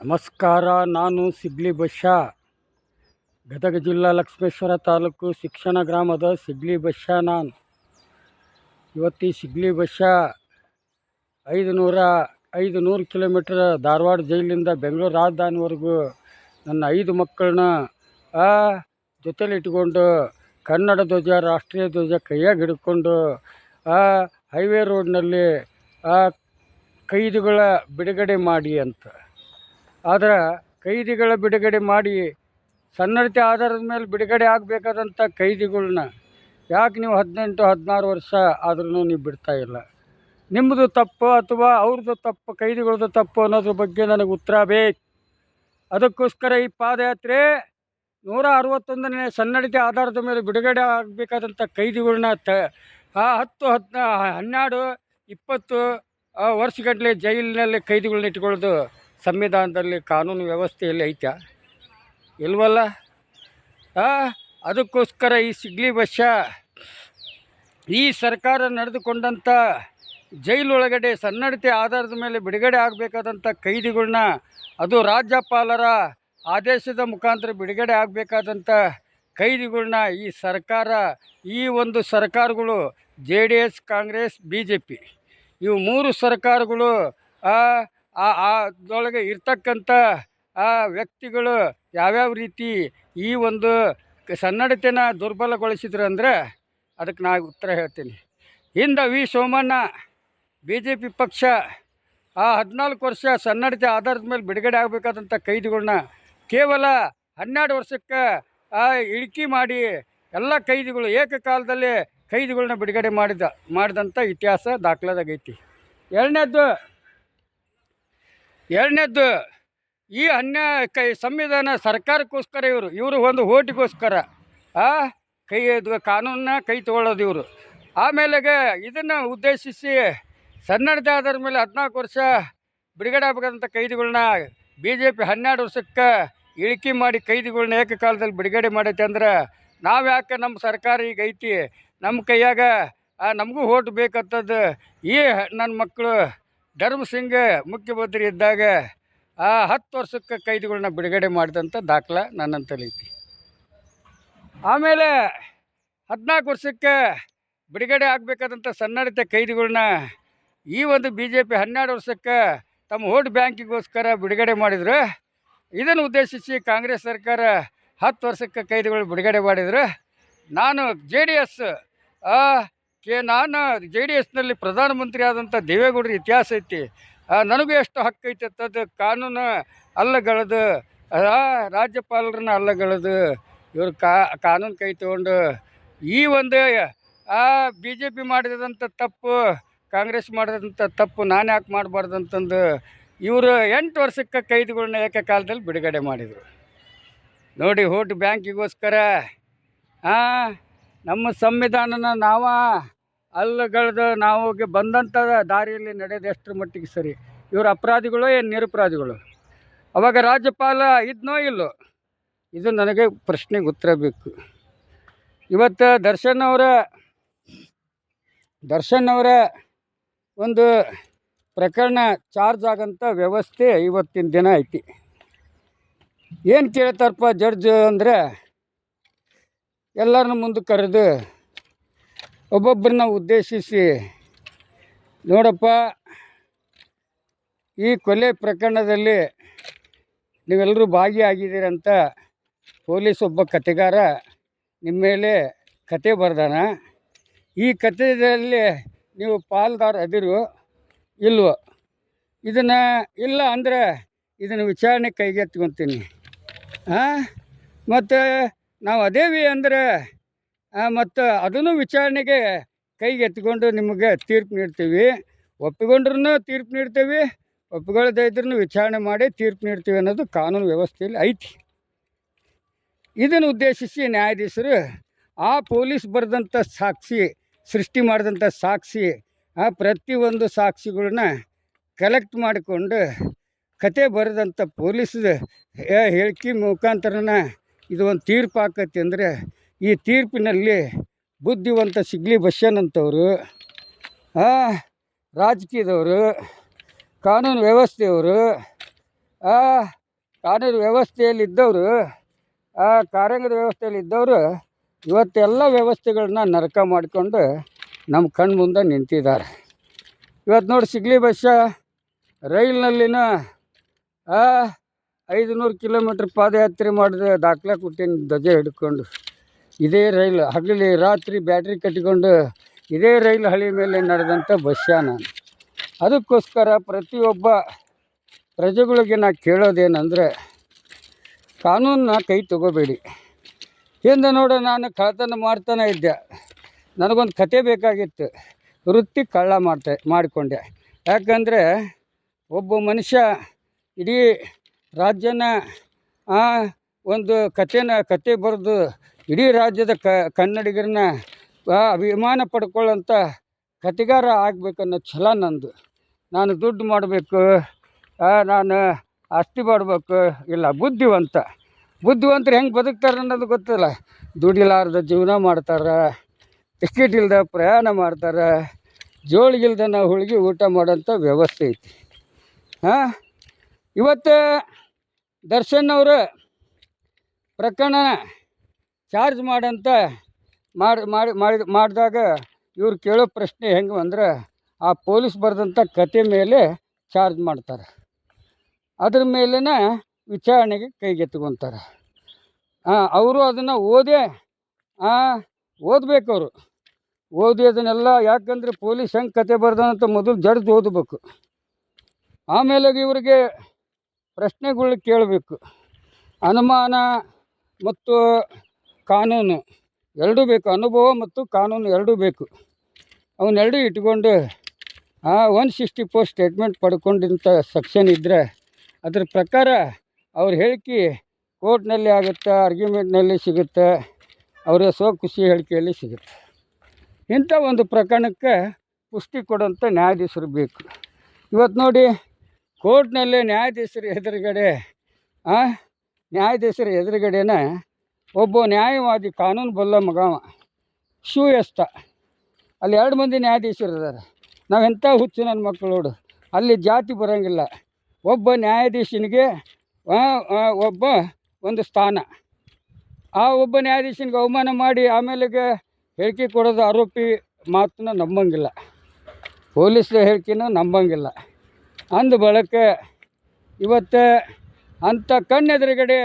ನಮಸ್ಕಾರ. ನಾನು ಸಿಗ್ಲಿ ಬಶ್ಯಾ, ಗದಗ ಜಿಲ್ಲಾ ಲಕ್ಷ್ಮೇಶ್ವರ ತಾಲೂಕು ಶಿಕ್ಷಣ ಗ್ರಾಮದ ಸಿಗ್ಲಿ ಬಶ್ಯಾ. ನಾನು ಇವತ್ತು ಈ ಸಿಗ್ಲಿ ಬಶ್ಯಾ 500 ಕಿಲೋಮೀಟ್ರ್ ಧಾರವಾಡ ಜೈಲಿಂದ ಬೆಂಗಳೂರು ರಾಜಧಾನಿವರೆಗೂ ನನ್ನ 5 ಮಕ್ಕಳನ್ನ ಜೊತೆಲಿ ಇಟ್ಕೊಂಡು ಕನ್ನಡ ಧ್ವಜ, ರಾಷ್ಟ್ರೀಯ ಧ್ವಜ ಕೈಯಾಗ ಹಿಡ್ಕೊಂಡು ಹೈವೇ ರೋಡ್ನಲ್ಲಿ ಕೈದಿಗಳ ಬಿಡುಗಡೆ ಮಾಡಿ ಅಂತ. ಆದರೆ ಕೈದಿಗಳ ಬಿಡುಗಡೆ ಮಾಡಿ ಸನ್ನಡತೆ ಆಧಾರದ ಮೇಲೆ ಬಿಡುಗಡೆ ಆಗಬೇಕಾದಂಥ ಕೈದಿಗಳನ್ನ ಯಾಕೆ ನೀವು 18-16 ವರ್ಷ ಆದ್ರೂ ನೀವು ಬಿಡ್ತಾಯಿಲ್ಲ? ನಿಮ್ಮದು ತಪ್ಪು ಅಥವಾ ಅವ್ರದ್ದು ತಪ್ಪು, ಕೈದಿಗಳದ್ದು ತಪ್ಪು ಅನ್ನೋದ್ರ ಬಗ್ಗೆ ನನಗೆ ಉತ್ತರ ಬೇಕು. ಅದಕ್ಕೋಸ್ಕರ ಈ ಪಾದಯಾತ್ರೆ 161ನೇ ಸನ್ನಡತೆ ಆಧಾರದ ಮೇಲೆ ಬಿಡುಗಡೆ ಆಗಬೇಕಾದಂಥ ಕೈದಿಗಳನ್ನ 10, 12, 20 ವರ್ಷಗಟ್ಟಲೆ ಜೈಲಿನಲ್ಲಿ ಕೈದಿಗಳನ್ನ ಇಟ್ಕೊಳ್ಳೋದು ಸಂವಿಧಾನದಲ್ಲಿ, ಕಾನೂನು ವ್ಯವಸ್ಥೆಯಲ್ಲಿ ಐತ್ಯಾ? ಇಲ್ವಲ್ಲ. ಅದಕ್ಕೋಸ್ಕರ ಈ ಸಿಗ್ಲಿ ಬಶ್ಯಾ ಈ ಸರ್ಕಾರ ನಡೆದುಕೊಂಡಂಥ ಜೈಲೊಳಗಡೆ ಸನ್ನಡತೆ ಆಧಾರದ ಮೇಲೆ ಬಿಡುಗಡೆ ಆಗಬೇಕಾದಂಥ ಕೈದಿಗಳನ್ನ, ಅದು ರಾಜ್ಯಪಾಲರ ಆದೇಶದ ಮುಖಾಂತರ ಬಿಡುಗಡೆ ಆಗಬೇಕಾದಂಥ ಕೈದಿಗಳನ್ನ ಈ ಸರ್ಕಾರ, ಈ ಒಂದು ಸರ್ಕಾರಗಳು JDS, ಕಾಂಗ್ರೆಸ್, BJP ಇವು 3 ಸರ್ಕಾರಗಳು ಅದರೊಳಗೆ ಇರ್ತಕ್ಕಂಥ ವ್ಯಕ್ತಿಗಳು ಯಾವ್ಯಾವ ರೀತಿ ಈ ಒಂದು ಸನ್ನಡತೆನ ದುರ್ಬಲಗೊಳಿಸಿದ್ರು ಅಂದರೆ ಅದಕ್ಕೆ ನಾನು ಉತ್ತರ ಹೇಳ್ತೀನಿ. ಹಿಂದೆ ವಿ ಸೋಮಣ್ಣ BJP ಪಕ್ಷ 14 ವರ್ಷ ಸನ್ನಡತೆ ಆಧಾರದ ಮೇಲೆ ಬಿಡುಗಡೆ ಆಗಬೇಕಾದಂಥ ಕೈದಿಗಳನ್ನ ಕೇವಲ 12 ವರ್ಷಕ್ಕೆ ಇಳಿಕೆ ಮಾಡಿ ಎಲ್ಲ ಕೈದಿಗಳು ಏಕಕಾಲದಲ್ಲಿ ಕೈದಿಗಳನ್ನ ಬಿಡುಗಡೆ ಮಾಡಿದಂಥ ಇತಿಹಾಸ ದಾಖಲಾದಾಗೈತಿ. ಎರಡನೇದ್ದು ಈ ಸಂವಿಧಾನ ಸರ್ಕಾರಕ್ಕೋಸ್ಕರ ಇವರು ಒಂದು ಓಟಿಗೋಸ್ಕರ ಕಾನೂನನ್ನ ಕೈ ತೊಗೊಳ್ಳೋದು ಇವರು. ಆಮೇಲೆಗೆ ಇದನ್ನು ಉದ್ದೇಶಿಸಿ ಸನ್ನಡತೆ ಆಧಾರದ ಮೇಲೆ 14 ವರ್ಷ ಬಿಡುಗಡೆ ಆಗಬೇಕಂತ ಕೈದಿಗಳನ್ನ BJP 12 ವರ್ಷಕ್ಕೆ ಇಳಿಕೆ ಮಾಡಿ ಕೈದಿಗಳನ್ನ ಏಕಕಾಲದಲ್ಲಿ ಬಿಡುಗಡೆ ಮಾಡೈತೆ. ಅಂದ್ರೆ ನಾವು ಯಾಕೆ, ನಮ್ಮ ಸರ್ಕಾರ ಈಗ ಐತಿ, ನಮ್ಮ ಕೈಯಾಗ ನಮಗೂ ಓಟ್ ಬೇಕಂತದ್ದು ಈ ನನ್ನ ಮಕ್ಕಳು ಧರ್ಮಸಿಂಗ್ ಮುಖ್ಯಮಂತ್ರಿ ಇದ್ದಾಗ 10 ವರ್ಷಕ್ಕೆ ಕೈದಿಗಳನ್ನ ಬಿಡುಗಡೆ ಮಾಡಿದಂಥ ದಾಖಲೆ ನನ್ನಂತಲ್ಲಿ ಐತಿ. ಆಮೇಲೆ 14 ವರ್ಷಕ್ಕೆ ಬಿಡುಗಡೆ ಆಗಬೇಕಾದಂಥ ಸನ್ನಡತೆ ಕೈದಿಗಳನ್ನ ಈ ಒಂದು BJP 12 ವರ್ಷಕ್ಕೆ ತಮ್ಮ ಓಟ್ ಬ್ಯಾಂಕಿಗೋಸ್ಕರ ಬಿಡುಗಡೆ ಮಾಡಿದ್ರು. ಇದನ್ನು ಉದ್ದೇಶಿಸಿ ಕಾಂಗ್ರೆಸ್ ಸರ್ಕಾರ 10 ವರ್ಷಕ್ಕೆ ಕೈದಿಗಳು ಬಿಡುಗಡೆ ಮಾಡಿದ್ರು. ನಾನು JDSನಲ್ಲಿ ಪ್ರಧಾನಮಂತ್ರಿ ಆದಂಥ ದೇವೇಗೌಡರ ಇತಿಹಾಸ ಐತಿ. ನನಗೂ ಎಷ್ಟು ಹಕ್ಕು ಐತಿ ಅಂತದ್ದು ಕಾನೂನು ಅಲ್ಲಗಳದು, ರಾಜ್ಯಪಾಲರನ್ನ ಅಲ್ಲಗಳದು, ಇವರು ಕಾನೂನು ಕೈ ತೊಗೊಂಡು ಈ ಒಂದು BJP ಮಾಡಿದಂಥ ತಪ್ಪು, ಕಾಂಗ್ರೆಸ್ ಮಾಡಿದಂಥ ತಪ್ಪು ನಾನು ಯಾಕೆ ಮಾಡಬಾರ್ದು ಅಂತಂದು ಇವರು 8 ವರ್ಷಕ್ಕೆ ಕೈದಿಗಳನ್ನ ಏಕಕಾಲದಲ್ಲಿ ಬಿಡುಗಡೆ ಮಾಡಿದರು. ನೋಡಿ, ಓಟ್ ಬ್ಯಾಂಕಿಗೋಸ್ಕರ ನಮ್ಮ ಸಂವಿಧಾನನ ಅಲ್ಲಗಳದು ನಾವು ಬಂದಂಥ ದಾರಿಯಲ್ಲಿ ನಡೆಯೋದು ಎಷ್ಟರ ಮಟ್ಟಿಗೆ ಸರಿ? ಇವರು ಅಪರಾಧಿಗಳು ಏನು ನಿರಪರಾಧಿಗಳು? ಅವಾಗ ರಾಜ್ಯಪಾಲ ಇದ್ನೋ ಇಲ್ಲೋ? ಇದು ನನಗೆ ಪ್ರಶ್ನೆಗೆ ಉತ್ತರ ಬೇಕು. ಇವತ್ತು ದರ್ಶನ್ ಅವರ ಒಂದು ಪ್ರಕರಣ ಚಾರ್ಜ್ ಆಗೋಂಥ ವ್ಯವಸ್ಥೆ ಇವತ್ತಿನ ದಿನ ಐತಿ. ಏನು ಕೇಳ್ತಾರಪ್ಪ ಜಡ್ಜ್ ಅಂದರೆ, ಎಲ್ಲರನ್ನ ಮುಂದೆ ಕರೆದು ಒಬ್ಬೊಬ್ಬರನ್ನ ಉದ್ದೇಶಿಸಿ, ನೋಡಪ್ಪ, ಈ ಕೊಲೆ ಪ್ರಕರಣದಲ್ಲಿ ನೀವೆಲ್ಲರೂ ಭಾಗಿಯಾಗಿದ್ದೀರಂತ ಪೊಲೀಸ್ ಒಬ್ಬ ಕಥೆಗಾರ ನಿಮ್ಮ ಮೇಲೆ ಕತೆ ಬರ್ದಾನ. ಈ ಕಥೆಯಲ್ಲಿ ನೀವು ಪಾಲ್ದಾರ ಅದಿರು ಇಲ್ವೋ? ಇದನ್ನು ಇಲ್ಲ ಅಂದರೆ ಇದನ್ನು ವಿಚಾರಣೆ ಕೈಗೆತ್ಕೊತೀನಿ. ಮತ್ತು ನಾವು ಅದೇವಿ ಅಂದರೆ ಮತ್ತು ಅದನ್ನು ವಿಚಾರಣೆಗೆ ಕೈಗೆತ್ಕೊಂಡು ನಿಮಗೆ ತೀರ್ಪು ನೀಡ್ತೀವಿ. ಒಪ್ಪಿಕೊಂಡ್ರೂ ತೀರ್ಪು ನೀಡ್ತೀವಿ, ಒಪ್ಪಿಕೊಳ್ಳದೇ ಇದ್ರೂ ವಿಚಾರಣೆ ಮಾಡಿ ತೀರ್ಪು ನೀಡ್ತೀವಿ ಅನ್ನೋದು ಕಾನೂನು ವ್ಯವಸ್ಥೆಯಲ್ಲಿ ಐತಿ. ಇದನ್ನು ಉದ್ದೇಶಿಸಿ ನ್ಯಾಯಾಧೀಶರು ಪೊಲೀಸ್ ಬರೆದಂಥ ಸೃಷ್ಟಿ ಮಾಡಿದಂಥ ಸಾಕ್ಷಿ ಪ್ರತಿಯೊಂದು ಸಾಕ್ಷಿಗಳನ್ನ ಕಲೆಕ್ಟ್ ಮಾಡಿಕೊಂಡು ಕತೆ ಬರೆದಂಥ ಪೊಲೀಸ್ ಹೇಳಿಕೆ ಮುಖಾಂತರನ ಇದು ಒಂದು ತೀರ್ಪು ಆಕತಿ. ಅಂದರೆ ಈ ತೀರ್ಪಿನಲ್ಲಿ ಬುದ್ಧಿವಂತ ಸಿಗ್ಲಿ ಬಶ್ಯನಂತವರು, ರಾಜಕೀಯದವರು, ಕಾನೂನು ವ್ಯವಸ್ಥೆಯವರು, ಆ ಕಾನೂನು ವ್ಯವಸ್ಥೆಯಲ್ಲಿದ್ದವರು, ಆ ಕಾರ್ಯಾಂಗದ ವ್ಯವಸ್ಥೆಯಲ್ಲಿದ್ದವರು ಇವತ್ತೆಲ್ಲ ವ್ಯವಸ್ಥೆಗಳನ್ನ ನರಕ ಮಾಡಿಕೊಂಡು ನಮ್ಮ ಕಣ್ಣು ಮುಂದೆ ನಿಂತಿದ್ದಾರೆ. ಇವತ್ತು ನೋಡಿ ಸಿಗ್ಲಿ ಬಸ್ಸ ರೈಲಿನಲ್ಲಿನ 500 ಕಿಲೋಮೀಟ್ರ್ ಪಾದಯಾತ್ರೆ ಮಾಡಿದ ದಾಖಲೆ ಕೊಟ್ಟೀನಿ ಧ್ವಜ ಹಿಡ್ಕೊಂಡು. ಇದೇ ರೈಲು ಹಗಲಿ ರಾತ್ರಿ ಬ್ಯಾಟ್ರಿ ಕಟ್ಟಿಕೊಂಡು ಇದೇ ರೈಲು ಹಳಿ ಮೇಲೆ ನಡೆದಂಥ ಬಸ್ಸ ನಾನು. ಅದಕ್ಕೋಸ್ಕರ ಪ್ರತಿಯೊಬ್ಬ ಪ್ರಜೆಗಳಿಗೆ ನಾ ಕೇಳೋದೇನೆಂದರೆ, ಕಾನೂನನ್ನ ಕೈ ತಗೋಬೇಡಿ. ಹಿಂದೆ ನೋಡು ನಾನು ಕಳ್ಳತನ ಮಾಡ್ತಾನೆ ಇದ್ದೆ. ನನಗೊಂದು ಕತೆ ಬೇಕಾಗಿತ್ತು, ವೃತ್ತಿ ಕಳ್ಳ ಮಾಡಿಕೊಂಡೆ. ಯಾಕಂದರೆ ಒಬ್ಬ ಮನುಷ್ಯ ಇಡೀ ರಾಜ್ಯನ ಒಂದು ಕತೆ ಬರೆದು ಇಡೀ ರಾಜ್ಯದ ಕನ್ನಡಿಗರನ್ನ ಅಭಿಮಾನ ಪಡ್ಕೊಳ್ಳೋಂಥ ಕತೆಗಾರ ಆಗಬೇಕನ್ನೋ ಛಲ ನಂದು. ನಾನು ದುಡ್ಡು ಮಾಡಬೇಕು, ನಾನು ಆಸ್ತಿ ಮಾಡಬೇಕು, ಇಲ್ಲ ಬುದ್ಧಿವಂತರು ಹೆಂಗೆ ಬದುಕ್ತಾರೆ ಅನ್ನೋದು ಗೊತ್ತಿಲ್ಲ. ದುಡಿಲಾರ್ದ ಜೀವನ ಮಾಡ್ತಾರೆ, ಟಿಕೆಟ್ ಇಲ್ದ ಪ್ರಯಾಣ ಮಾಡ್ತಾರೆ, ಜೋಳಿಗಿಲ್ದ ನಾವು ಹೋಳಿಗೆ ಊಟ ಮಾಡೋಂಥ ವ್ಯವಸ್ಥೆ ಐತಿ. ಇವತ್ತು ದರ್ಶನ್ ಅವರು ಪ್ರಕರಣ ಚಾರ್ಜ್ ಮಾಡಂತ ಮಾಡಿದಾಗ ಇವ್ರು ಕೇಳೋ ಪ್ರಶ್ನೆ ಹೆಂಗೆ ಅಂದ್ರೆ, ಆ ಪೊಲೀಸ್ ಬರೆದಂಥ ಕತೆ ಮೇಲೆ ಚಾರ್ಜ್ ಮಾಡ್ತಾರೆ, ಅದ್ರ ಮೇಲಿನ ವಿಚಾರಣೆಗೆ ಕೈಗೆತ್ಕೊತಾರೆ. ಅವರು ಅದನ್ನು ಓದಬೇಕು. ಅವರು ಓದಿ ಅದನ್ನೆಲ್ಲ, ಯಾಕಂದರೆ ಪೊಲೀಸ್ ಹೆಂಗೆ ಕತೆ ಬರ್ದಂತ ಮೊದಲು ಜಡ್ಜ್ ಓದಬೇಕು. ಆಮೇಲೆ ಇವರಿಗೆ ಪ್ರಶ್ನೆಗಳು ಕೇಳಬೇಕು. ಅನುಮಾನ ಮತ್ತು ಕಾನೂನು ಎರಡೂ ಬೇಕು, ಅನುಭವ ಮತ್ತು ಕಾನೂನು ಎರಡೂ ಬೇಕು. ಅವನ್ನೆರಡೂ ಇಟ್ಕೊಂಡು 164 ಸ್ಟೇಟ್ಮೆಂಟ್ ಪಡ್ಕೊಂಡಿಂಥ ಸೆಕ್ಷನ್ ಇದ್ದರೆ ಅದ್ರ ಪ್ರಕಾರ ಅವ್ರ ಹೇಳಿಕೆ ಕೋರ್ಟ್ನಲ್ಲಿ ಆಗುತ್ತೆ, ಆರ್ಗ್ಯುಮೆಂಟ್ನಲ್ಲಿ ಸಿಗುತ್ತೆ, ಅವರ ಖುಷಿ ಹೇಳಿಕೆಯಲ್ಲಿ ಸಿಗುತ್ತೆ. ಇಂಥ ಒಂದು ಪ್ರಕರಣಕ್ಕೆ ಪುಷ್ಟಿ ಕೊಡೋಂಥ ನ್ಯಾಯಾಧೀಶರು ಬೇಕು. ಇವತ್ತು ನೋಡಿ ಕೋರ್ಟ್ನಲ್ಲಿ ನ್ಯಾಯಾಧೀಶರ ಎದುರುಗಡೆನ ಒಬ್ಬ ನ್ಯಾಯವಾದಿ ಕಾನೂನು ಬಲ್ಲ ಮಗವ ಶೂ ಎಸ್ತ, ಅಲ್ಲಿ 2 ಮಂದಿ ನ್ಯಾಯಾಧೀಶರು ಇದ್ದಾರೆ. ನಾವೆಂಥ ಹುಚ್ಚು ನನ್ನ ಮಕ್ಕಳು ನೋಡು, ಅಲ್ಲಿ ಜಾತಿ ಬರೋಂಗಿಲ್ಲ. ಒಬ್ಬ ನ್ಯಾಯಾಧೀಶನಿಗೆ ಒಂದು ಸ್ಥಾನ. ಆ ಒಬ್ಬ ನ್ಯಾಯಾಧೀಶನಿಗೆ ಅವಮಾನ ಮಾಡಿ ಆಮೇಲೆಗೆ ಹೇಳಿಕೆ ಕೊಡೋದು, ಆರೋಪಿ ಮಾತನ್ನ ನಂಬಂಗಿಲ್ಲ, ಪೊಲೀಸರ ಹೇಳಿಕೆನೂ ನಂಬಂಗಿಲ್ಲ. ಅಂದ ಬಳಕೆ ಇವತ್ತು ಅಂಥ ಕಣ್ಣೆದುರುಗಡೆ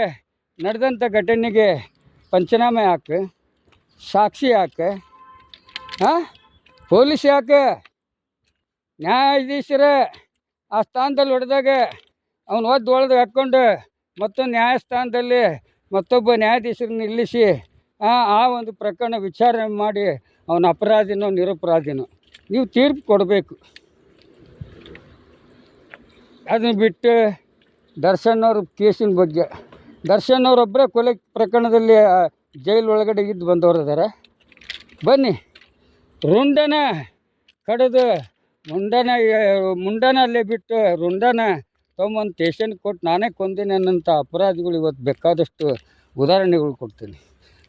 ನಡೆದಂಥ ಘಟನೆಗೆ ಪಂಚನಾಮೆ ಯಾಕೆ, ಸಾಕ್ಷಿ ಯಾಕೆ, ಪೊಲೀಸ್ ಯಾಕೆ? ನ್ಯಾಯಾಧೀಶರ ಆ ಸ್ಥಾನದಲ್ಲಿ ಹೊಡೆದಾಗ ಅವನು ಒಳಗೆ ಹಾಕ್ಕೊಂಡು ಮತ್ತೊಂದು ನ್ಯಾಯಸ್ಥಾನದಲ್ಲಿ ಮತ್ತೊಬ್ಬ ನ್ಯಾಯಾಧೀಶರನ್ನ ನಿಲ್ಲಿಸಿ ಆ ಒಂದು ಪ್ರಕರಣ ವಿಚಾರಣೆ ಮಾಡಿ ಅವನ ಅಪರಾಧಿನೋ ನಿರಪರಾಧಿನೋ ನೀವು ತೀರ್ಪು ಕೊಡಬೇಕು. ಅದನ್ನು ಬಿಟ್ಟು ದರ್ಶನ್ ಅವ್ರ ಕೇಸಿನ ಬಗ್ಗೆ, ದರ್ಶನ್ ಅವರೊಬ್ಬರೇ ಕೊಲೆ ಪ್ರಕರಣದಲ್ಲಿ ಜೈಲು ಒಳಗಡೆ ಇದ್ದು ಬಂದವರು ಇದ್ದಾರೆ. ಬನ್ನಿ, ರುಂಡನ ಕಡಿದು ಮುಂಡನ ಅಲ್ಲೇ ಬಿಟ್ಟು ರುಂಡನ ತೊಗೊಂಬಂದು ಸ್ಟೇಷನ್ಗೆ ಕೊಟ್ಟು ನಾನೇ ಕೊಂದೇನೆ ಅನ್ನೋಂಥ ಅಪರಾಧಿಗಳು ಇವತ್ತು ಬೇಕಾದಷ್ಟು ಉದಾಹರಣೆಗಳು ಕೊಡ್ತೀನಿ.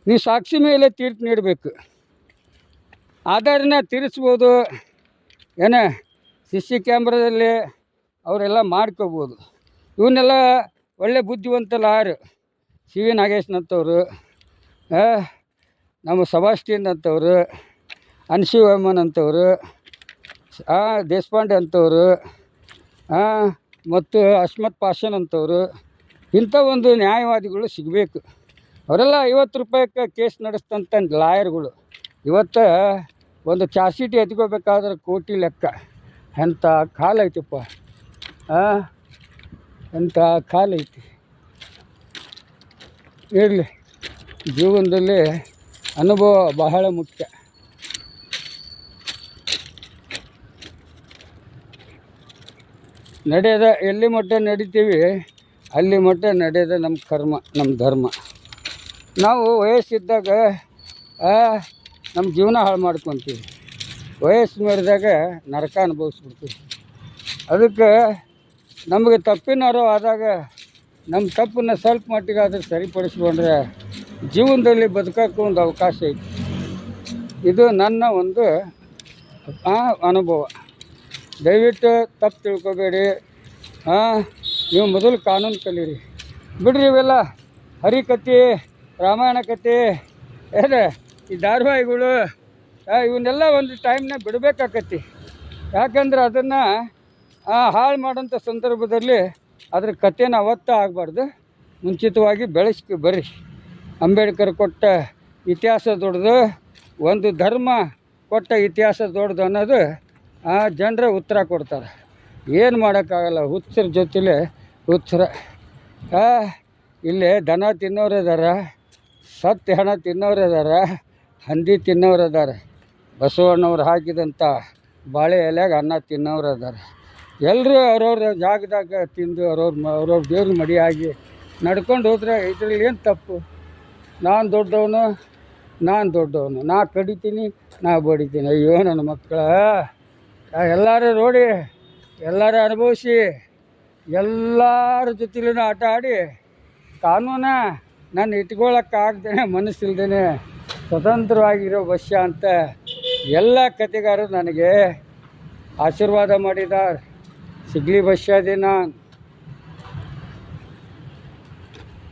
ನೀವು ಸಾಕ್ಷಿ ಮೇಲೆ ತೀರ್ಪು ನೀಡಬೇಕು. ಆಧಾರನ ತೀರಿಸ್ಬೋದು, CC ಕ್ಯಾಮ್ರಾದಲ್ಲಿ ಅವರೆಲ್ಲ ಮಾಡ್ಕೋಬೋದು. ಇವನ್ನೆಲ್ಲ ಒಳ್ಳೆ ಬುದ್ಧಿವಂತಲ್ಲ ಯಾರು? CV ನಾಗೇಶ್ನಂಥವ್ರು, ನಮ್ಮ ಸಬಾಸ್ಟಿನ್ ಅಂಥವ್ರು, ಅನ್ಶಿ ವರ್ಮನ್ ಅಂಥವ್ರು, ದೇಶಪಾಂಡೆ ಅಂಥವ್ರು, ಮತ್ತು ಅಶ್ಮತ್ ಪಾಷನ್ ಅಂಥವ್ರು, ಇಂಥ ಒಂದು ನ್ಯಾಯವಾದಿಗಳು ಸಿಗಬೇಕು. ಅವರೆಲ್ಲ 50 ರೂಪಾಯಿಗೆ ಕೇಸ್ ನಡೆಸ್ತಂಥ ಲಾಯರ್ಗಳು. ಇವತ್ತು ಒಂದು ಚಾರ್ಜ್ ಶೀಟ್ ಎತ್ಕೋಬೇಕಾದ್ರೆ ಕೋಟಿ ಲೆಕ್ಕ. ಎಂಥ ಕಾಲೈತಿಪ್ಪ, ಎಂಥ ಕಾಲೈತಿ. ಇರಲಿ, ಜೀವನದಲ್ಲಿ ಅನುಭವ ಬಹಳ ಮುಖ್ಯ. ನಡೆಯೋದ ಎಲ್ಲಿ ಮಟ್ಟ ನಡಿತೀವಿ ಅಲ್ಲಿ ಮಟ್ಟ ನಡೆಯೋದ ನಮ್ಮ ಕರ್ಮ, ನಮ್ಮ ಧರ್ಮ. ನಾವು ವಯಸ್ಸಿದ್ದಾಗ ನಮ್ಮ ಜೀವನ ಹಾಳು ಮಾಡ್ಕೊತೀವಿ, ವಯಸ್ಸು ಮೀರಿದಾಗ ನರಕ ಅನುಭವಿಸ್ಬಿಡ್ತೀವಿ. ಅದಕ್ಕೆ ನಮಗೆ ತಪ್ಪಿನಾರೋ ಆದಾಗ ನಮ್ಮ ತಪ್ಪನ್ನು ಸ್ವಲ್ಪ ಮಟ್ಟಿಗಾದರೂ ಸರಿಪಡಿಸ್ಕೊಂಡ್ರೆ ಜೀವನದಲ್ಲಿ ಬದುಕೋಕ್ಕೆ ಒಂದು ಅವಕಾಶ ಐತಿ. ಇದು ನನ್ನ ಒಂದು ಅನುಭವ. ದಯವಿಟ್ಟು ತಪ್ಪು ತಿಳ್ಕೊಬೇಡಿ. ನೀವು ಮೊದಲು ಕಾನೂನು ಕಲೀರಿ. ಬಿಡ್ರಿ ಇವೆಲ್ಲ ಹರಿಕತೆ, ರಾಮಾಯಣ ಕತೆ, ಏನೇ ಈ ಧಾರಾವಾಹಿಗಳು ಇವನ್ನೆಲ್ಲ ಒಂದು ಟೈಮ್ನಾಗ ಬಿಡಬೇಕಾಕತಿ. ಯಾಕಂದ್ರೆ ಅದನ್ನು ಹಾಳು ಮಾಡೋಂಥ ಸಂದರ್ಭದಲ್ಲಿ ಅದ್ರ ಕಥೆನ ಅವತ್ತ ಆಗಬಾರ್ದು. ಮುಂಚಿತವಾಗಿ ಬೆಳೆಸ್ಕೊ ಬರ್ರಿ. ಅಂಬೇಡ್ಕರ್ ಕೊಟ್ಟ ಇತಿಹಾಸ ದೊಡ್ಡದು, ಒಂದು ಧರ್ಮ ಕೊಟ್ಟ ಇತಿಹಾಸ ದೊಡ್ಡದು ಅನ್ನೋದು ಜನರ ಉತ್ತರ ಕೊಡ್ತಾರೆ. ಏನು ಮಾಡೋಕ್ಕಾಗಲ್ಲ, ಹುಚ್ಚರ ಜೊತೆಲೆ ಹುಚ್ಚರ. ಇಲ್ಲಿ ದನ ತಿನ್ನೋರು ಇದಾರ, ಸತ್ತು ಹಣ ತಿನ್ನೋರು ಇದಾರ, ಹಂದಿ ತಿನ್ನೋರು ಇದ್ದಾರೆ, ಬಸವಣ್ಣವ್ರು ಹಾಕಿದಂಥ ಬಾಳೆ ಎಲೆಗೆ ಅನ್ನ ತಿನ್ನೋರು ಇದ್ದಾರೆ. ಎಲ್ಲರೂ ಅವ್ರವ್ರ ಜಾಗದಾಗ ತಿಂದು ಅವ್ರವ್ರ ದೇವ್ರ ಮಡಿಯಾಗಿ ನಡ್ಕೊಂಡು ಹೋದ್ರೆ ಇದ್ರಲ್ಲಿ ಏನು ತಪ್ಪು? ನಾನು ದೊಡ್ಡವನು, ನಾ ಕಡಿತೀನಿ, ನಾ ಬಡಿತೀನಿ. ಅಯ್ಯೋ ನನ್ನ ಮಕ್ಕಳ, ಎಲ್ಲರೂ ನೋಡಿ, ಎಲ್ಲರೂ ಅನುಭವಿಸಿ, ಎಲ್ಲರ ಜೊತೆಲೂ ಆಟ ಆಡಿ ಕಾನೂನ ನಾನು ಇಟ್ಕೊಳ್ಳೋಕ್ಕಾಗ್ದೇ ಮನಸ್ಸಿಲ್ದೇ ಸ್ವತಂತ್ರವಾಗಿರೋ ಬಸ್ಯ ಅಂತ ಎಲ್ಲ ಕತೆಗಾರರು ನನಗೆ ಆಶೀರ್ವಾದ ಮಾಡಿದ್ದಾರೆ. ಸಿಗಲಿ ಬಸ್ಯ ದಿನ